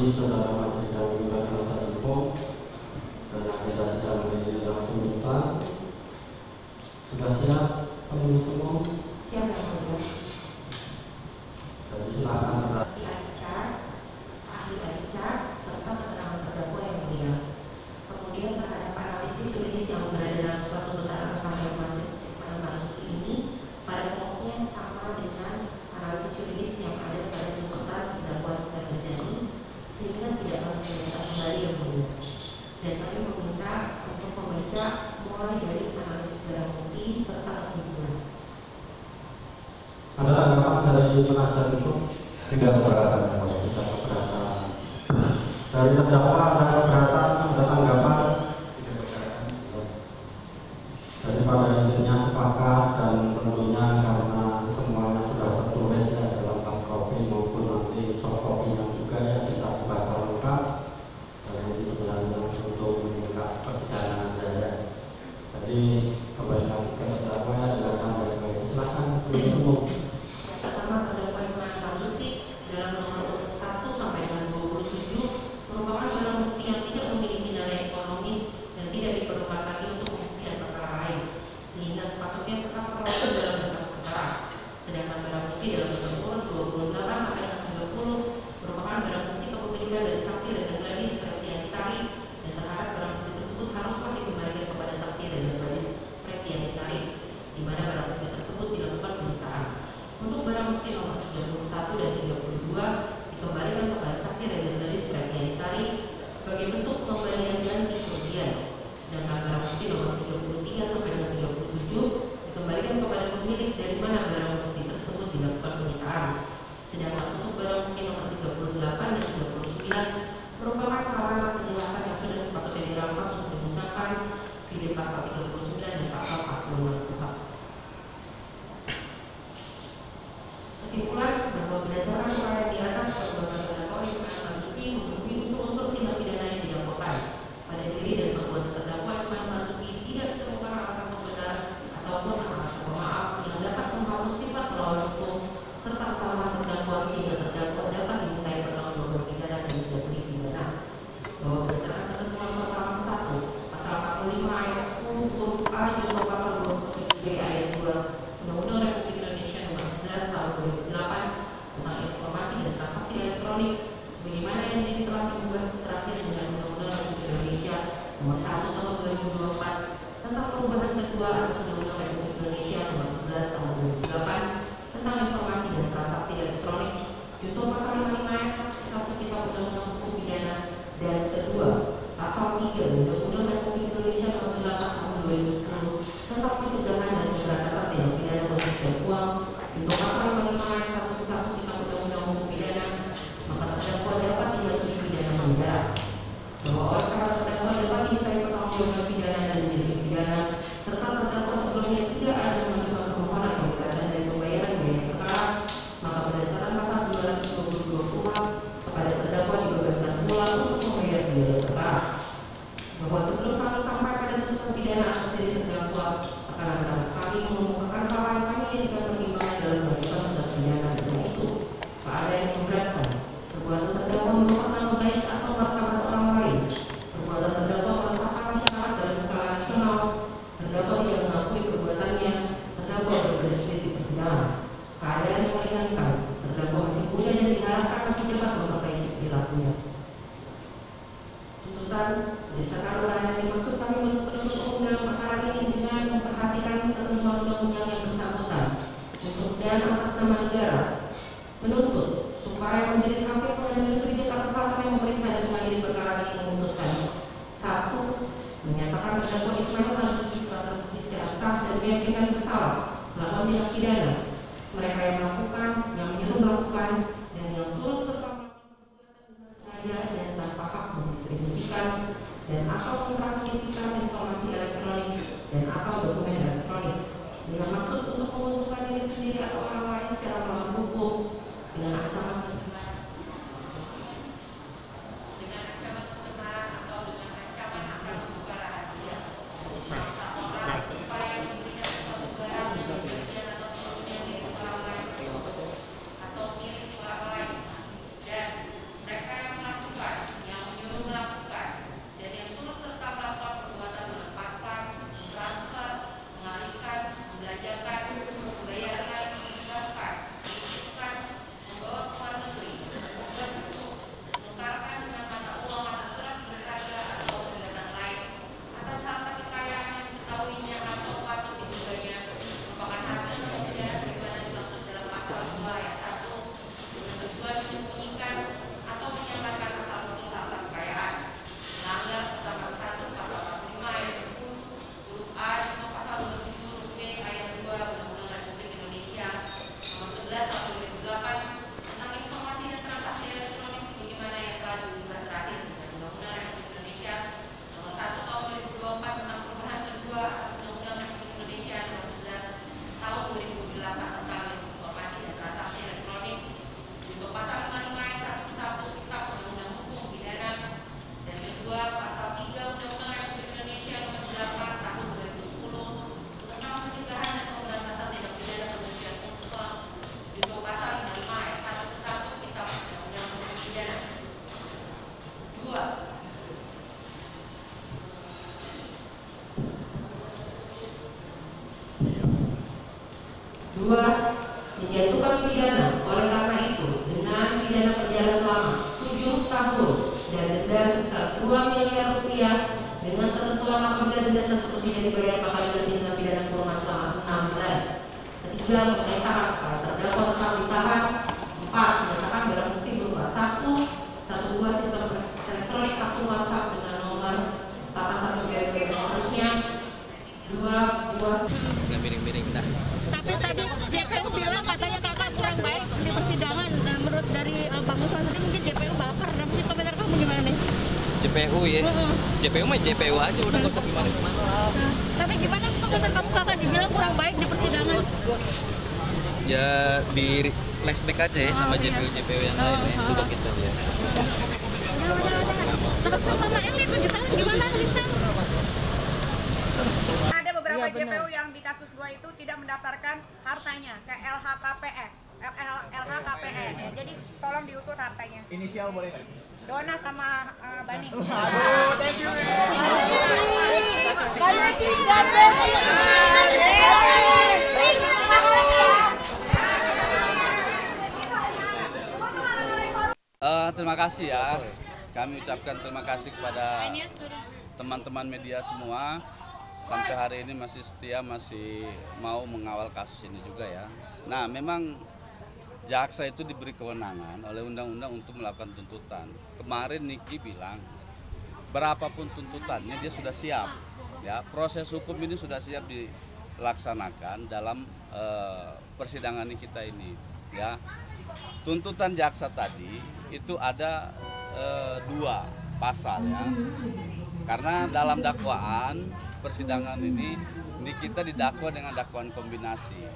kondisi saudara masih dalam menggunakan kuasa hukum dan kita sedang menjadi dalam tuntutan. Sudah siap penuntut umum? Siap, Yang Mulia. Jadi silakan. Ahli Richard serta keterangan terdakwa Yang Mulia. Kemudian terhadap analisis yuridis yang berada dalam surat tuntutan atas nama Ismail Marzuki ini pada pokoknya sama dengan analisis yuridis yang ada pada tuntutan terdakwa yang terjadi, sehingga tidak akan diminta kembali Yang Mulia. Dan kami meminta untuk membaca mulai dari analisis barang bukti serta kesimpulan. Ada anggapan dari penasihat hukum? Tidak keberatan. Tidak keberatan. Dari terdakwa ada keberatan, ada tanggapan? Tidak keberatan. Jadi pada intinya sepakat dan tentunya karena semuanya sudah tertulis ya dalam hard copy maupun nanti soft copy yang juga ya bisa dibaca lengkap. Dan ini sebenarnya untuk meningkat persidangan saja. Jadi kembali lagi ke terdakwa ya silakan baik-baik. Silakan penuntut umum. Pertama, terdakwa Ismail Marzuki dalam nomor urut 1 sampai dengan 27 merupakan barang bukti yang tidak memiliki nilai ekonomis dan tidak diperlukan lagi untuk pembuktian perkara lain, sehingga sepatutnya tetap terwakil dalam berkas perkara. Sedangkan barang bukti dalam nomor urut 28 sampai dengan 30 merupakan barang bukti kepemilikan dari saksi Reza Gladys Pretianisari, dan terhadap barang bukti tersebut haruslah dikembalikan kepada saksi Reza Gladys Pretianisari, di mana barang bukti tersebut dilakukan penyitaan. Untuk barang bukti nomor 31 dan 32 dikembalikan kepada saksi Reza Gladys Pretianisari sebagai bentuk pemberian ganti kerugian. Sedangkan barang bukti nomor 33 sampai dengan 37 dikembalikan kepada pemilik dari mana barang bukti tersebut dilakukan penyitaan. Sedangkan untuk barang bukti nomor 38 dan 39 merupakan sarana penjelasan yang sudah sepatutnya dirampas untuk digunakan di pasal 39 dan pasal 46 KUHP. Kesimpulan bahwa berdasarkan uraian di atas, perbuatan terdakwa Ismail Marzuki memenuhi unsur-unsur tindak pidana yang didakwakan. Pada diri dan perbuatan terdakwa Ismail Marzuki tidak ditemukan alasan pembenar ataupun alasan pemaaf yang dapat menghapus sifat melawan hukum serta kesalahan terdakwa sehingga terdakwa dapat dimintai pertanggungjawaban pidana dan tidak pidana. Bahwa berdasarkan ketentuan pertama 1 pasal 45 ayat 10 huruf A junto pasal 21 B ayat 2 Undang-Undang Republik Indonesia Nomor 11 Tahun 2008 tentang informasi dan transaksi elektronik, sebagaimana yang telah diubah terakhir dengan Undang-Undang Republik Indonesia Nomor 1 Tahun 2024 tentang perubahan kedua atas Undang-Undang Republik Indonesia Nomor 11 Tahun 2008 tentang informasi dan transaksi elektronik, junto pasal 55 ayat 1 Kitab Undang-Undang Hukum Pidana, dan kedua pasal 3 Undang-Undang Republik Indonesia Nomor 8 Tahun 2010 tentang pencegahan dan pemberantasan tindak pidana pencucian uang, junto pasal 55 ayat 1 Kitab Undang-Undang Hukum Pidana, maka terdakwa dapat dijatuhi pidana penjara. Bahwa oleh karena terdakwa dapat dimintai pertanggungjawaban pidana dan jadi pidana, serta terdakwa sebelumnya tidak ada mengajukan permohonan pembebasan dari pembayaran biaya perkara, maka berdasarkan pasal 222 KUHP kepada terdakwa dibebankan pula untuk membayar biaya perkara. Bahwa sebelum kami sampai pada tuntutan pidana atas diri terdakwa, akan kami mengemukakan hal yang kami jadikan pertimbangan dalam mengajukan tuntutan pidana, yaitu tak ada yang memberatkan perbuatan terdakwa merusak nama baik atau martabat orang lain, perbuatan terdakwa meresahkan masyarakat dalam skala nasional, terdakwa tidak mengakui perbuatannya, terdakwa berbersih di persidangan, keadaan yang meringankan, terdakwa masih muda dan diharapkan masih cepat memperbaiki perilakunya. Tuntutan berdasarkan uraian yang dimaksud kami menuntut umum dalam perkara ini dengan memperhatikan ketentuan undang-undang yang bersangkutan untuk dan atas nama negara, menuntut supaya menjadi hakim pengadilan negeri Jakarta Selatan yang memeriksa dan mengadili perkara ini memutuskan: 1. Menyatakan terdakwa Ismail Marzuki telah terbukti secara sah dan meyakinkan bersalah melakukan tindak pidana mereka yang melakukan, yang menyuruh melakukan, dan yang turut serta melakukan perbuatan dengan sengaja dan tanpa hak mendistribusikan dan atau mentransmisikan informasi elektronik dan atau dokumen elektronik dengan maksud untuk menguntungkan diri sendiri atau orang lain secara melawan hukum dengan ancaman atau dengan ancaman akan membuka rahasia orang supaya memberikan suatu barang yang diberikan atau sebelumnya milik orang lain atau milik orang lain, dan mereka yang melakukan Dua, menjatuhkan pidana oleh karena itu dengan pidana penjara selama 7 tahun dan denda sebesar 2 miliar rupiah dengan ketentuan apabila denda tersebut tidak dibayar maka diganti dengan pidana kurungan selama 6 bulan. Ketiga, memerintahkan para terdakwa tetap ditahan. 4, menyatakan barang bukti berupa 1 buah sistem elektronik akun WhatsApp dengan nomor 81 BW dan seterusnya. 2 buah miring-miring dah. Tapi tadi JPU bilang katanya kakak kurang baik di persidangan. Nah, menurut dari Bang Usman tadi mungkin JPU bakar. Nah, mungkin komentar kamu gimana nih? JPU ya? JPU mah JPU aja, udah nggak usah gimana-gimana. Nah, tapi gimana sih komentar kamu, kakak dibilang kurang baik di persidangan? Ya di flashback aja ya sama JPU yang lain ya. Coba kita lihat. Terus sama ini 7 tahun gimana Lintang? Ada beberapa JPU yang di kasus 2 itu tidak mendaftarkan hartanya ke LHKPS, LHKPN ya. Jadi tolong diusut hartanya. Inisial boleh nggak? Dona sama Bani. Aduh, thank you. Terima kasih ya. Kami ucapkan terima kasih kepada teman-teman media semua. Sampai hari ini masih setia, masih mau mengawal kasus ini juga ya. Nah, memang jaksa itu diberi kewenangan oleh undang-undang untuk melakukan tuntutan. Kemarin Niki bilang, berapapun tuntutannya dia sudah siap. Ya, proses hukum ini sudah siap dilaksanakan dalam persidangan kita ini. Ya, tuntutan jaksa tadi itu ada 2 pasal ya. Karena dalam dakwaan persidangan ini kita didakwa dengan dakwaan kombinasi.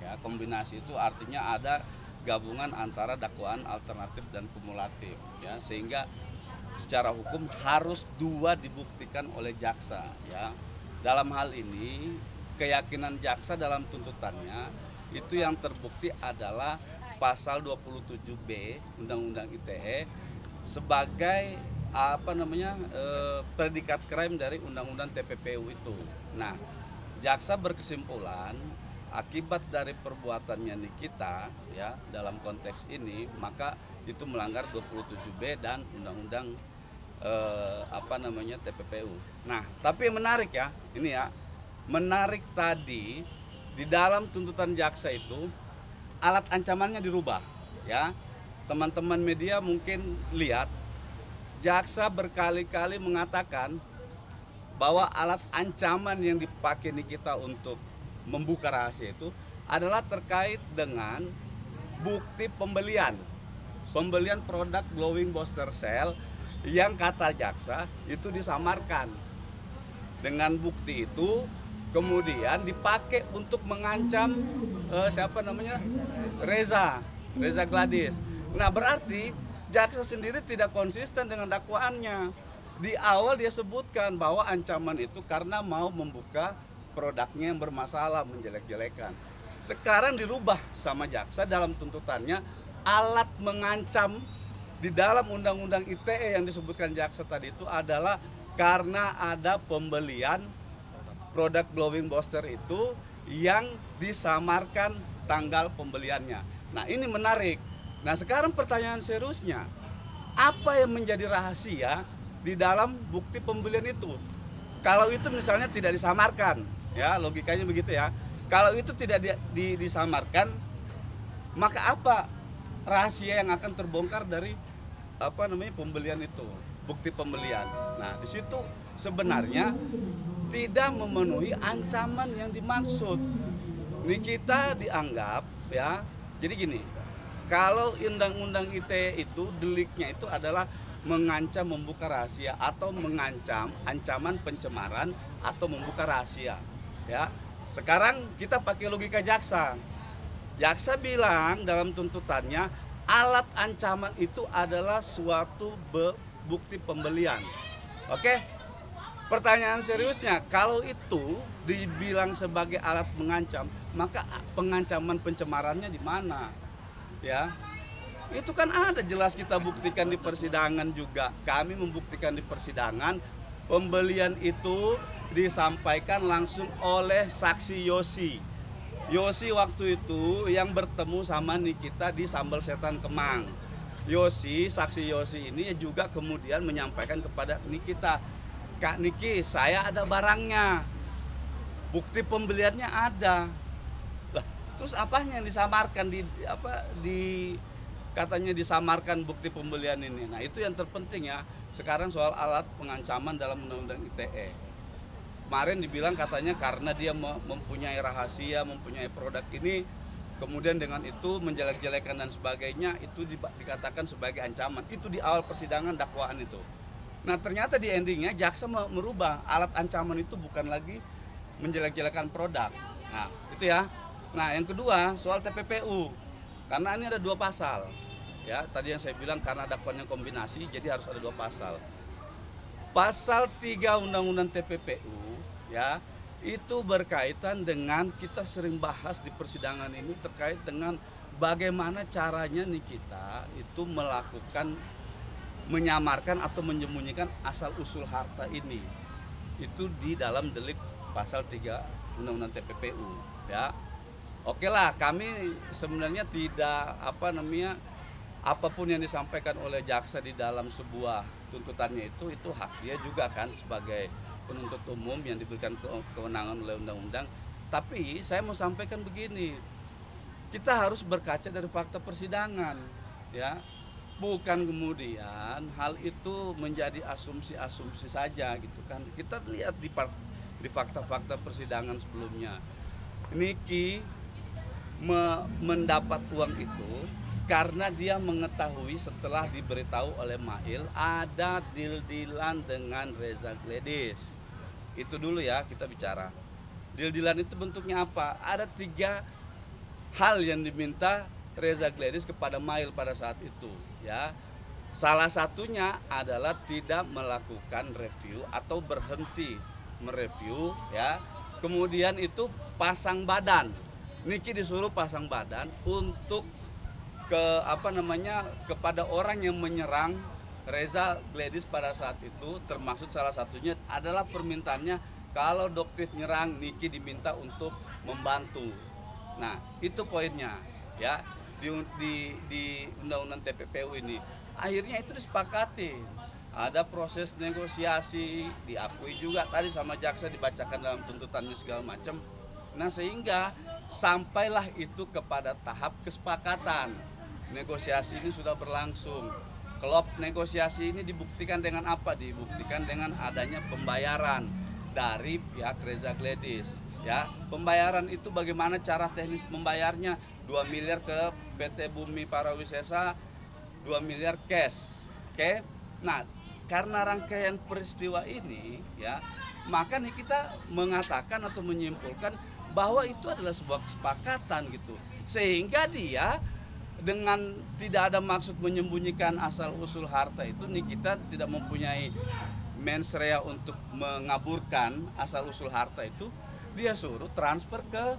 Ya, kombinasi itu artinya ada gabungan antara dakwaan alternatif dan kumulatif. Ya, sehingga secara hukum harus 2 dibuktikan oleh jaksa. Ya, dalam hal ini keyakinan jaksa dalam tuntutannya itu yang terbukti adalah pasal 27B Undang-Undang ITE sebagai predikat crime dari Undang-Undang TPPU itu. Nah, jaksa berkesimpulan akibat dari perbuatannya Nikita ya dalam konteks ini maka itu melanggar 27B dan Undang-Undang TPPU. Nah, tapi yang menarik ya, ini ya, menarik tadi di dalam tuntutan jaksa itu alat ancamannya dirubah ya. Teman-teman media mungkin lihat jaksa berkali-kali mengatakan bahwa alat ancaman yang dipakai Nikita untuk membuka rahasia itu adalah terkait dengan bukti pembelian produk glowing booster cell yang kata jaksa itu disamarkan. Dengan bukti itu kemudian dipakai untuk mengancam Reza Gladys. Nah, berarti jaksa sendiri tidak konsisten dengan dakwaannya. Di awal dia sebutkan bahwa ancaman itu karena mau membuka produknya yang bermasalah, menjelek-jelekan. Sekarang dirubah sama jaksa dalam tuntutannya, alat mengancam di dalam Undang-Undang ITE yang disebutkan jaksa tadi itu adalah karena ada pembelian produk glowing booster itu yang disamarkan tanggal pembeliannya. Nah, ini menarik. Nah, sekarang pertanyaan seriusnya, apa yang menjadi rahasia di dalam bukti pembelian itu? Kalau itu misalnya tidak disamarkan, ya logikanya begitu ya. Kalau itu tidak disamarkan, maka apa rahasia yang akan terbongkar dari pembelian itu, bukti pembelian. Nah, di situ sebenarnya tidak memenuhi ancaman yang dimaksud. Nikita dianggap ya. Jadi gini, kalau Undang-Undang ITE itu deliknya itu adalah mengancam membuka rahasia atau mengancam ancaman pencemaran atau membuka rahasia. Ya. Sekarang kita pakai logika jaksa. Jaksa bilang dalam tuntutannya alat ancaman itu adalah suatu bukti pembelian. Oke? Pertanyaan seriusnya, kalau itu dibilang sebagai alat mengancam, maka pengancaman pencemarannya di mana? Ya, itu kan ada jelas kita buktikan di persidangan juga. Kami membuktikan di persidangan pembelian itu disampaikan langsung oleh saksi Yosi. Yosi waktu itu yang bertemu sama Nikita di Sambal Setan Kemang. Yosi, saksi Yosi ini juga kemudian menyampaikan kepada Nikita, Kak Niki, saya ada barangnya, bukti pembeliannya ada. Lah, terus apanya yang disamarkan katanya disamarkan bukti pembelian ini. Nah, itu yang terpenting ya. Sekarang soal alat pengancaman dalam Undang-Undang ITE. Kemarin dibilang katanya karena dia mempunyai rahasia, mempunyai produk ini, kemudian dengan itu menjelek-jelekan dan sebagainya, itu dikatakan sebagai ancaman. Itu di awal persidangan dakwaan itu. Nah, ternyata di endingnya jaksa merubah alat ancaman itu bukan lagi menjelek-jelekan produk. Nah, itu ya. Nah, yang kedua soal TPPU. Karena ini ada 2 pasal. Ya, tadi yang saya bilang karena dakwaannya kombinasi, jadi harus ada 2 pasal. Pasal 3 Undang-Undang TPPU ya, itu berkaitan dengan kita sering bahas di persidangan ini terkait dengan bagaimana caranya Nikita itu melakukan menyamarkan atau menyembunyikan asal usul harta ini. Itu di dalam delik pasal 3 Undang-Undang TPPU ya. Oke lah, kami sebenarnya tidak apapun yang disampaikan oleh jaksa di dalam sebuah tuntutannya itu hak dia juga kan sebagai penuntut umum yang diberikan kewenangan oleh undang-undang. Tapi saya mau sampaikan begini, kita harus berkaca dari fakta persidangan ya, bukan kemudian hal itu menjadi asumsi-asumsi saja gitu kan. Kita lihat di fakta-fakta persidangan sebelumnya, Niki mendapat uang itu karena dia mengetahui setelah diberitahu oleh Mail ada deal-dealan dengan Reza Gledis. Itu dulu ya kita bicara. Deal-dealan itu bentuknya apa? Ada 3 hal yang diminta Reza Gledis kepada Mail pada saat itu ya. Salah satunya adalah tidak melakukan review atau berhenti mereview ya. Kemudian itu pasang badan. Niki disuruh pasang badan untuk kepada orang yang menyerang Reza Gledis pada saat itu, termasuk salah satunya adalah permintaannya kalau Doktif nyerang, Niki diminta untuk membantu. Nah, itu poinnya ya di Undang-Undang TPPU ini. Akhirnya itu disepakati. Ada proses negosiasi, diakui juga tadi sama jaksa, dibacakan dalam tuntutannya segala macam. Nah, sehingga sampailah itu kepada tahap kesepakatan. Negosiasi ini sudah berlangsung. Kelop negosiasi ini dibuktikan dengan apa? Dibuktikan dengan adanya pembayaran dari pihak Reza Gledis. Ya, pembayaran itu bagaimana cara teknis membayarnya? 2 miliar ke PT Bumi Parawisesa, 2 miliar cash. Oke. Nah, karena rangkaian peristiwa ini ya, maka nih kita mengatakan atau menyimpulkan bahwa itu adalah sebuah kesepakatan gitu. Sehingga dia dengan tidak ada maksud menyembunyikan asal usul harta itu, nih kita tidak mempunyai mens rea untuk mengaburkan asal usul harta itu, dia suruh transfer ke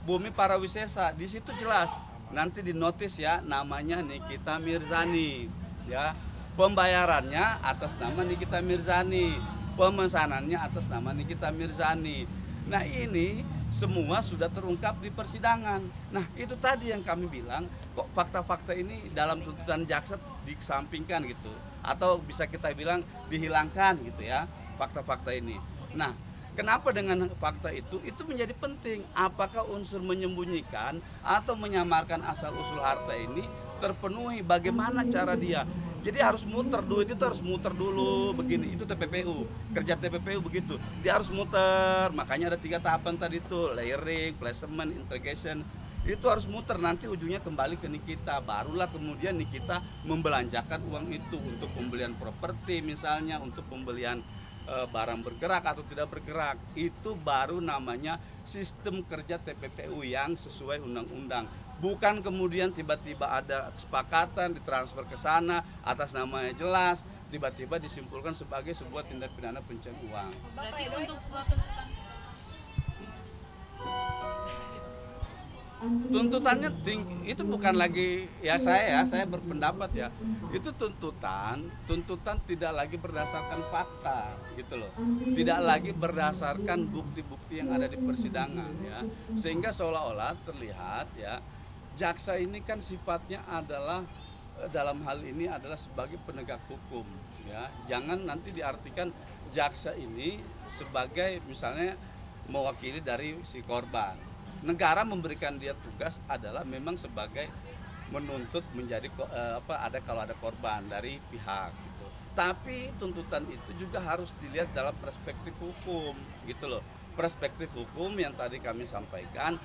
Bumi Parawisesa. Di situ jelas nanti di notis ya, namanya Nikita Mirzani ya. Pembayarannya atas nama Nikita Mirzani, pemesanannya atas nama Nikita Mirzani. Nah, ini semua sudah terungkap di persidangan. Nah, itu tadi yang kami bilang, kok fakta-fakta ini dalam tuntutan jaksa dikesampingkan gitu, atau bisa kita bilang dihilangkan gitu ya, fakta-fakta ini. Nah, kenapa dengan fakta itu menjadi penting? Apakah unsur menyembunyikan atau menyamarkan asal usul harta ini terpenuhi? Bagaimana cara dia? Jadi harus muter, duit itu harus muter dulu begini. Itu TPPU, kerja TPPU begitu. Dia harus muter, makanya ada 3 tahapan tadi itu, layering, placement, integration. Itu harus muter, nanti ujungnya kembali ke Nikita. Barulah kemudian Nikita membelanjakan uang itu untuk pembelian properti misalnya, untuk pembelian barang bergerak atau tidak bergerak. Itu baru namanya sistem kerja TPPU yang sesuai undang-undang. Bukan kemudian tiba-tiba ada kesepakatan ditransfer ke sana atas namanya jelas, tiba-tiba disimpulkan sebagai sebuah tindak pidana pencucian uang. Berarti untuk tuntutan tuntutannya tinggi. Itu bukan lagi ya saya berpendapat ya. Itu tuntutan tidak lagi berdasarkan fakta gitu loh. Tidak lagi berdasarkan bukti-bukti yang ada di persidangan ya. Sehingga seolah-olah terlihat ya jaksa ini kan sifatnya adalah dalam hal ini adalah sebagai penegak hukum ya. Jangan nanti diartikan jaksa ini sebagai misalnya mewakili dari si korban. Negara memberikan dia tugas adalah memang sebagai menuntut menjadi kalau ada korban dari pihak gitu. Tapi tuntutan itu juga harus dilihat dalam perspektif hukum gitu loh. Perspektif hukum yang tadi kami sampaikan,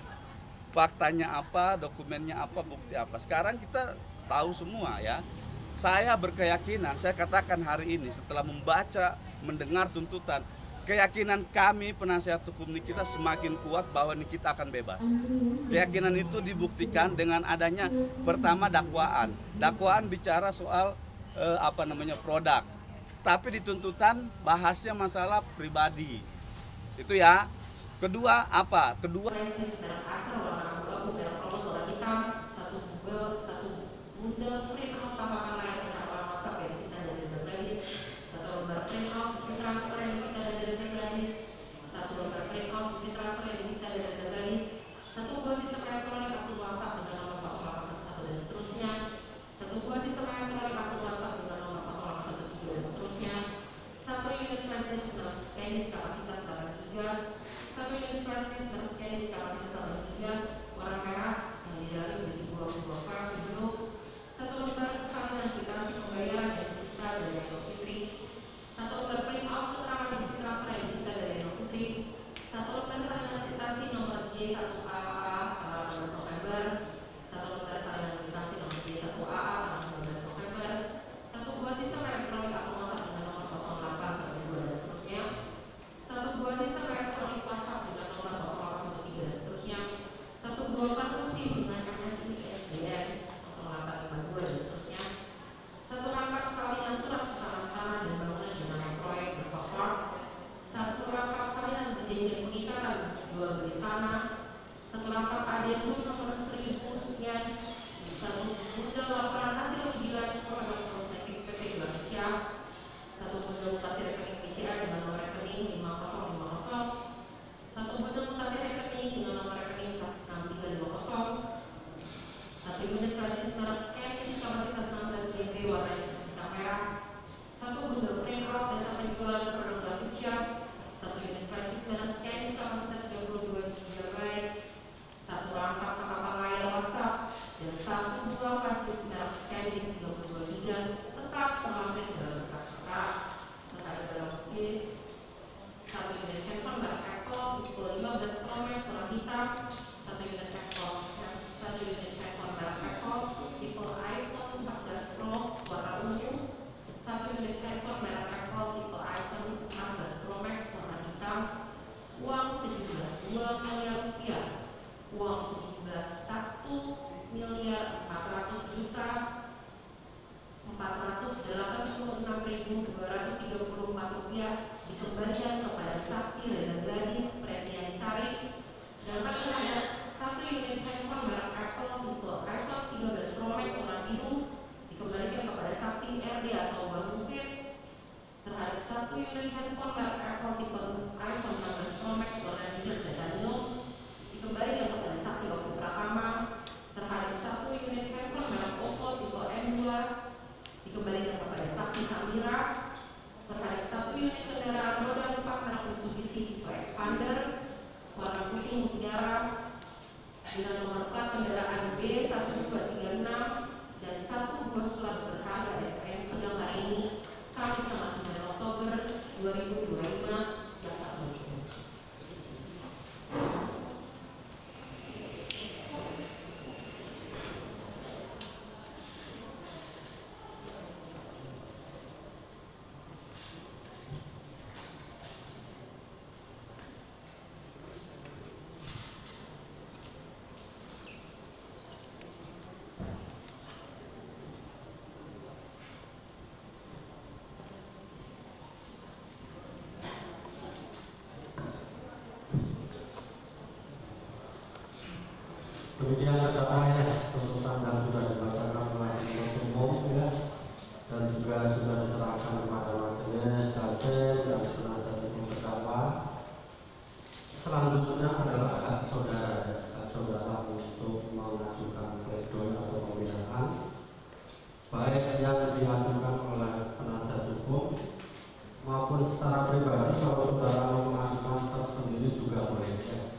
faktanya apa, dokumennya apa, bukti apa. Sekarang kita tahu semua ya. Saya berkeyakinan, saya katakan hari ini setelah membaca, mendengar tuntutan, keyakinan kami penasihat hukum Nikita semakin kuat bahwa Nikita akan bebas. Keyakinan itu dibuktikan dengan adanya pertama dakwaan. Dakwaan bicara soal produk. Tapi di tuntutan bahasnya masalah pribadi. Itu ya. Kedua apa? Kedua Demikian kata ya, tuntutan yang sudah dibacakan oleh penuntut umum ya, dan juga sudah diserahkan kepada majelis hakim dan penasihat hukum terdakwa. Selanjutnya adalah hak saudara untuk mengajukan pledoi atau pembelaan, baik yang diajukan oleh penasihat hukum maupun secara pribadi. Kalau saudara mengajukan tersendiri juga boleh ya.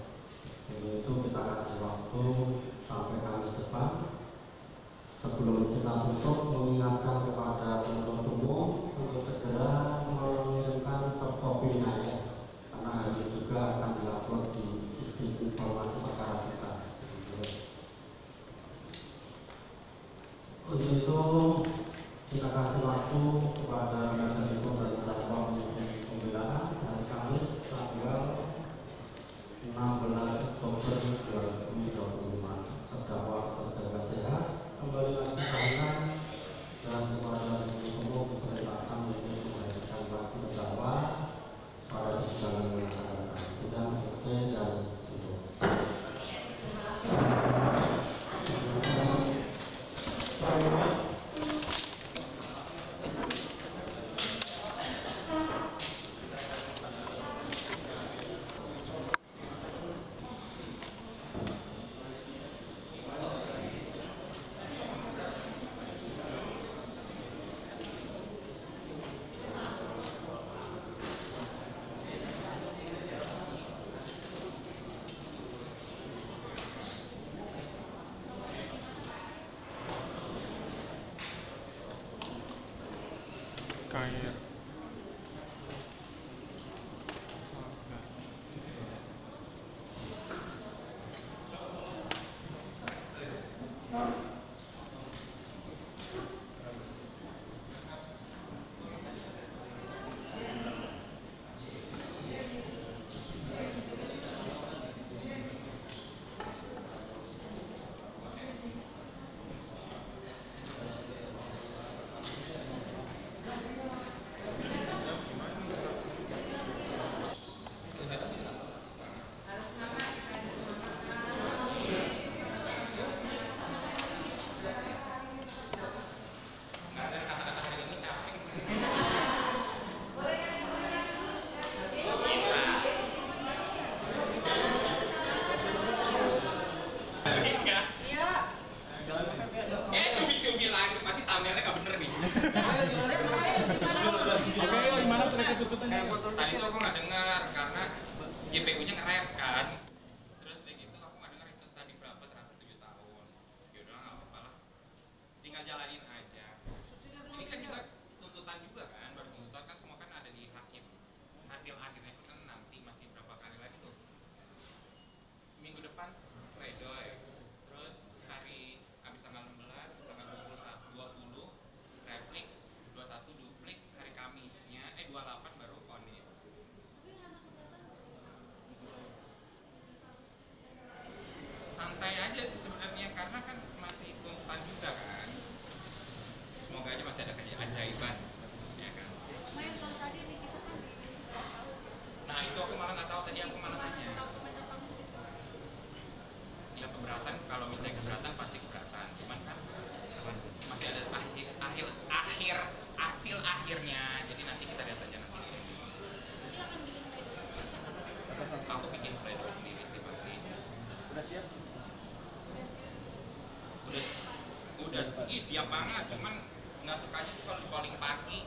Itu kita kasih waktu sampai Kamis depan. Sebelum kita tutup, mengingatkan kepada penuntut umum untuk segera mengirimkan soft copy-nya ya, karena hal itu juga akan diupload di sistem informasi perkara kita. Untuk itu kita kasih waktu kepada penasihat hukum dan terdakwa untuk pembelaan hari Kamis tanggal 16 Oktober 2025. Terdakwa terjaga sehat, kembali lagi tahanan, dan kepada penuntut umum diperintahkan untuk menghadirkan waktu terdakwa pada persidangan melaksanakan sidang selesai dan tutup. Kayak cumi-cumi lagi, pasti thumbnailnya nggak bener nih. oke, gimana terkait tuntutannya? Tadi tuh aku nggak dengar karena GPU-nya nge-rap kan. Terus kayak gitu aku nggak dengar itu tadi berapa, ternyata 7 tahun. Yaudah nggak apa-apa lah, tinggal jalanin aja. Ini kan juga tuntutan juga kan, baru tuntutan kan semua kan ada di hakim. Hasil akhirnya itu kan nanti masih berapa kali lagi tuh. Minggu depan pledoi, terus hari habis tanggal 16, tanggal 20 replik, 21 duplik, hari Kamisnya 28 baru vonis. Santai aja sih sebenarnya karena kan masih tuntutan juga kan. Semoga aja masih ada keajaiban, ya kan. Nah itu aku malah nggak tahu, tadi aku malah nanya. Ya keberatan, kalau misalnya keberatan pasti keberatan, cuman kan masih ada hasil akhirnya, jadi nanti kita lihat aja nanti. Aku bikin pledoi sendiri sih pasti. Udah siap? Udah siap banget, cuman nggak sukanya tuh kalau di calling pagi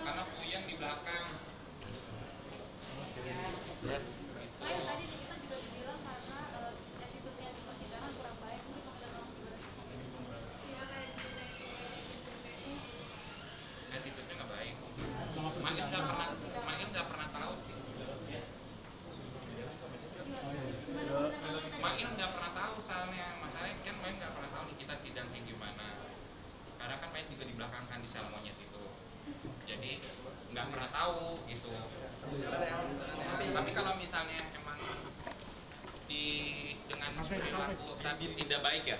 karena puyeng di belakang. Tadi kita juga dibilang karena attitude-nya di persidangan kurang baik, mungkin Attitude-nya nggak baik. Main nggak pernah tahu sih. Main nggak pernah tahu soalnya, masalahnya kan Main nggak pernah tahu nih kita sidang kayak gimana. Karena kan Main juga di belakang kan di sel monyet itu, jadi nggak pernah tahu gitu. Tapi kalau misalnya emang dengan perilaku tadi tidak baik ya,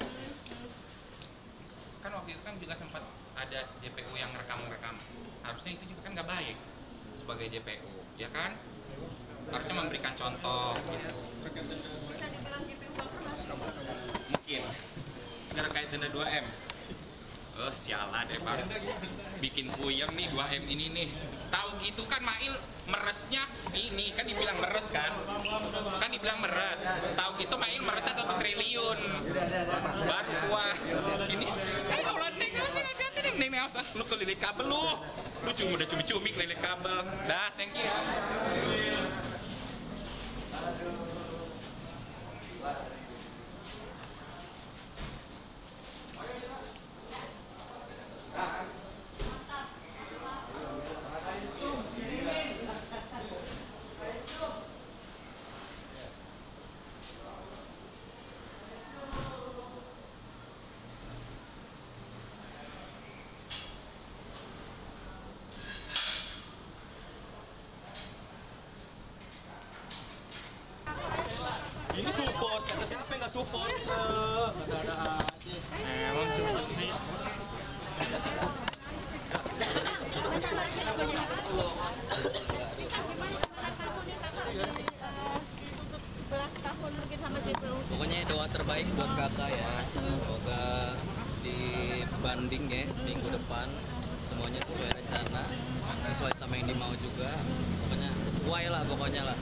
kan waktu itu kan juga sempat ada JPU yang rekam, harusnya itu juga kan nggak baik sebagai JPU, ya kan? Harusnya memberikan contoh gitu. bisa dibilang GPU baper. Mungkin terkait denda 2M. Oh sialan deh Pak, bikin puyeng nih 2M ini nih. Tahu gitu kan Mail meresnya ini kan dibilang meres kan dibilang meres. Tahu gitu Mail meresnya 1 triliun. Baru puas. Ini Allah neng masih hati-hati neng usah lu kelilit kabel lu cuma udah cumi-cumi kelilit kabel. Dah, thank you. Ini support, kata siapa yang nggak support? Ada-ada aja. Emang cuma ini. Ditutup 11 tahun mungkin sama JPU. Pokoknya doa terbaik buat kakak ya. Semoga dibanding ya minggu depan semuanya sesuai rencana, sesuai sama yang dimau juga. Pokoknya sesuai lah pokoknya lah.